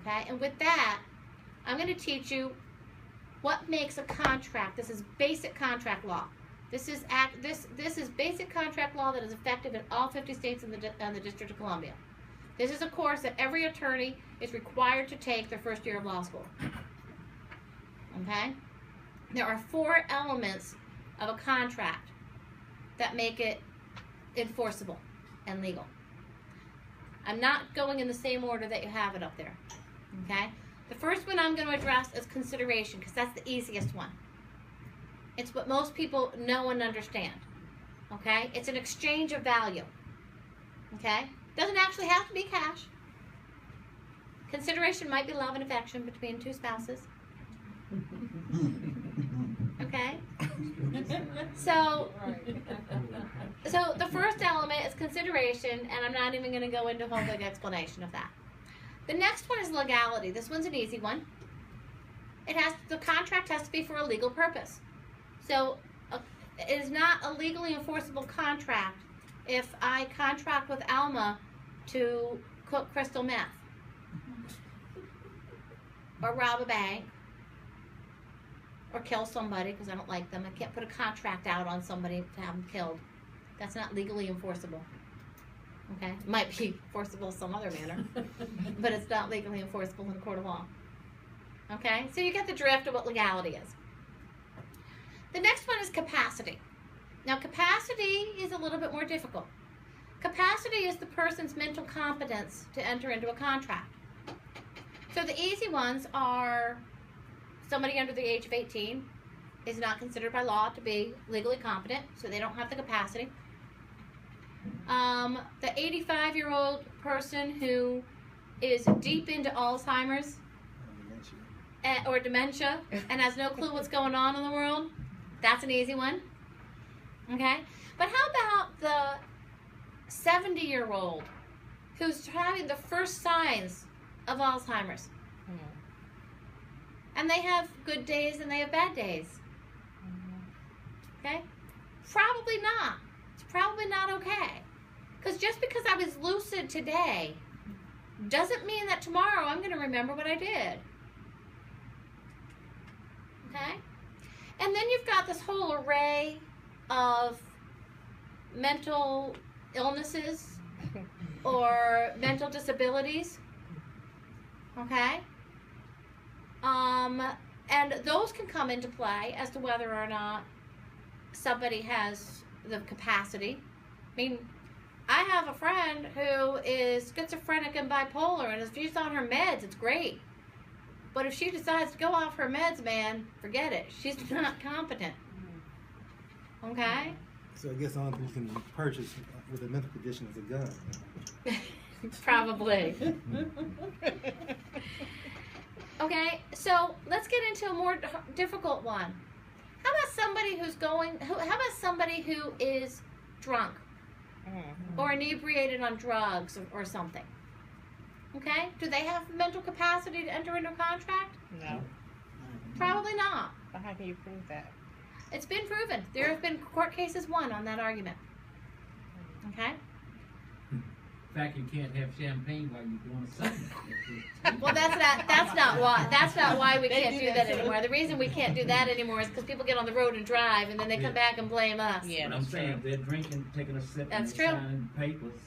Okay? And with that, I'm going to teach you what makes a contract. This is basic contract law. This is basic contract law that is effective in all 50 states and the District of Columbia. This is a course that every attorney is required to take their first year of law school. Okay? There are 4 elements of a contract that make it enforceable and legal. I'm not going in the same order that you have it up there. Okay? The first one I'm going to address is consideration, because that's the easiest one. It's what most people know and understand. Okay? It's an exchange of value. Okay? Doesn't actually have to be cash. Consideration might be love and affection between 2 spouses. Okay? So the first element is consideration, and I'm not even going to go into a whole big explanation of that. The next one is legality. This one's an easy one. The contract has to be for a legal purpose. So it is not a legally enforceable contract if I contract with Alma to cook crystal meth or rob a bank or kill somebody because I don't like them. I can't put a contract out on somebody to have them killed. That's not legally enforceable. Okay? It might be enforceable some other manner, but it's not legally enforceable in a court of law. Okay? So you get the drift of what legality is. The next one is capacity. Now, capacity is a little bit more difficult. Capacity is the person's mental competence to enter into a contract. So the easy ones are somebody under the age of 18 is not considered by law to be legally competent, so they don't have the capacity. The 85-year-old person who is deep into Alzheimer's or dementia and has no clue what's going on in the world, that's an easy one. Okay? But how about the 70-year-old who's having the first signs of Alzheimer's? And they have good days and they have bad days. Okay? Probably not. It's probably not okay. Because just because I was lucid today doesn't mean that tomorrow I'm going to remember what I did. Okay? And then you've got this whole array of mental illnesses or mental disabilities. Okay? And those can come into play as to whether or not somebody has the capacity. I mean, I have a friend who is schizophrenic and bipolar, and if she's on her meds, it's great. But if she decides to go off her meds, man, forget it. She's not competent. Okay? So I guess the only thing you can purchase with a mental condition is a gun. Probably. Okay, so let's get into a more difficult one. How about somebody who is drunk or inebriated on drugs or something? Okay, do they have mental capacity to enter into a contract? No. Probably not. But how can you prove that? It's been proven. There have been court cases won on that argument. Okay? In fact, you can't have champagne while you're doing something. Well, that's not why we can't do that anymore. The reason we can't do that anymore is because people get on the road and drive, and then they come back and blame us. Yeah, But I'm saying if they're drinking, taking a sip, That's and true. signing papers.